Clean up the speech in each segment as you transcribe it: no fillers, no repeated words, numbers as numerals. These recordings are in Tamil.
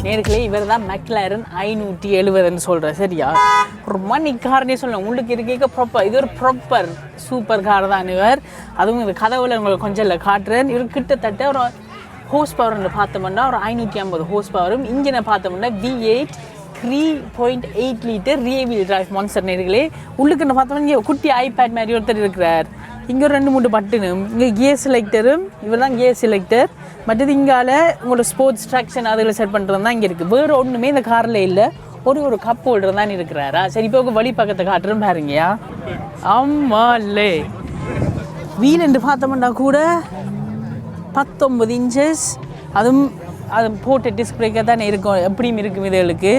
நேர்களே இவர் தான் McLaren 570 சொல்கிறேன் சரியா. ஒரு மணி கார்னே சொல்லலாம் உங்களுக்கு இருக்க ப்ராப்பர். இது ஒரு ப்ராப்பர் சூப்பர் கார் தான் இவர். அதுவும் இந்த கதவுல உங்களுக்கு கொஞ்சம் இல்லை காட்டுறேன். இவர் கிட்டத்தட்ட ஒரு ஹோஸ் பவர்னு பார்த்தோம்னா ஒரு 550 ஹோஸ் பவரும். இன்ஜினை பார்த்தோம்னா V8 3.8 litre rear wheel drive monster. நேர்களே உள்ளுக்குன்னு பார்த்தோம்னா இங்கே குட்டி ஐபேட் மாதிரி ஒருத்தர் இருக்கிறார். இங்கே ஒரு 2-3 பட்டனும், இங்கே கியர் செலக்டரும், இவர் தான் கியர் செலக்டர். மற்றது இங்கால உங்களோட ஸ்போர்ட்ஸ் ட்ராக்ஷன் அதில் செட் பண்ணுறது தான் இங்கே இருக்குது. வேறு ஒன்றுமே இந்த காரில் இல்லை. ஒரு கப் ஹோல்டர் தான் இருக்கிறாரா. சரி இப்போ வழி பக்கத்தை காட்டுறேன் பாருங்கயா. ஆமாலே வீல் என்று பார்த்தோம்னா கூட 19 இன்ச்சஸ். அதுவும் அது போட்ட டிஸ்க் பிரேக்கர் தானே இருக்கும். எப்படியும் இருக்கும் இதுகளுக்கு.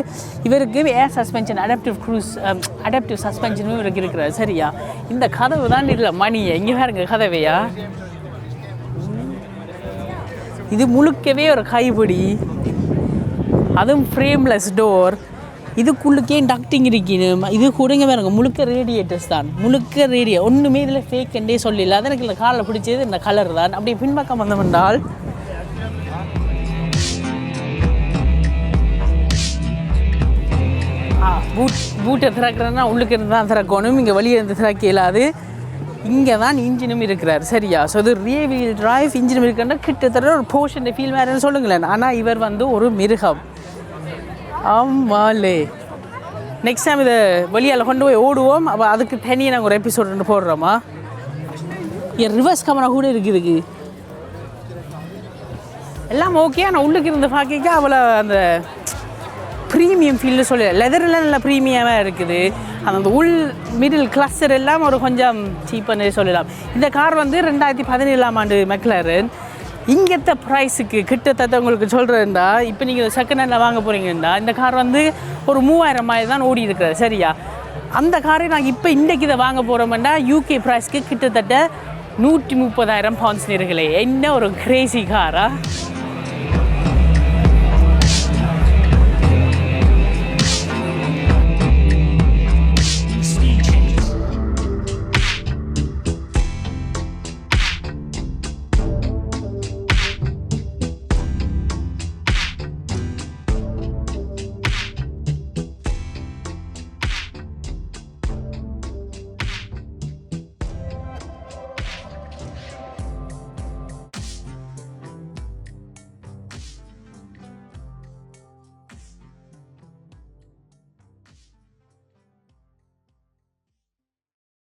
இவருக்கு ஏர் சஸ்பென்ஷன் அடாப்டிவ் சஸ்பென்ஷனும் இவருக்கு இருக்கிறார் சரியா. இந்த கதவு தான் இல்லை மணியை இங்கே பாருங்க கதவையா. இது முழுக்கவே ஒரு கைப்பிடி, அதுவும் ஃப்ரேம்லெஸ் டோர். இதுக்குள்ளுக்கே டக்டிங் இருக்கணும். இது கூடங்க பாருங்க முழுக்க ரேடியேட்டர்ஸ் தான். முழுக்க ஒன்றுமே இதில் ஃபேக்கண்டே சொல்லல. அது எனக்கு இந்த காரில் பிடிச்சது இந்த கலர் தான். அப்படி பின்பக்கம் வந்தோம்னால் பூட்டை திறக்கிறேன்னா உள்ளுக்கு இருந்து தான் திறக்கணும். இங்கே வெளியே இருந்து திறக்க இயலாது. இங்கே தான் இன்ஜினும் இருக்கிறார் சரியா. ஸோ இது ரியர் வீல் டிரைவ் இன்ஜினும் இருக்குன்னா கிட்டத்தட்ட ஒரு போர்ஷன் ஃபீல் வேறுன்னு சொல்லுங்களேன். ஆனால் இவர் வந்து ஒரு மிருகம். ஆமாலே நெக்ஸ்ட் டைம் இதை வெளியால் கொண்டு போய் ஓடுவோம். அப்போ அதுக்கு தனியாக நாங்கள் ஒரு எபிசோடு போடுறோமா. என் ரிவர்ஸ் கேமரா கூட இருக்குதுக்கு எல்லாம் ஓகே. ஆனால் உள்ளுக்கு இருந்து பார்க்க அவ்வளோ அந்த ப்ரீமியம் ஃபீல்டு சொல்லி லெதரெல்லாம் நல்லா ப்ரீமியமாக இருக்குது. அந்த உள் மிடில் கிளஸ்டர் எல்லாம் ஒரு கொஞ்சம் சீப்பானே சொல்லலாம். இந்த கார் வந்து 2017ஆம் ஆண்டு McLaren. இங்கத்த ப்ரைஸுக்கு கிட்டத்தட்ட உங்களுக்கு சொல்கிறேன்டா, இப்போ நீங்கள் செகண்ட் ஹேண்டில் வாங்க போகிறீங்கன்னா இந்த கார் வந்து ஒரு 3000 மைல் தான் ஓடி இருக்கிறார் சரியா. அந்த காரை நாங்கள் இப்போ இன்றைக்கு இதை வாங்க போகிறோம்னா UK ப்ரைஸ்க்கு கிட்டத்தட்ட 130,000 பவுண்ட்ஸ் நேர்களே. என்ன ஒரு கிரேசி காரா.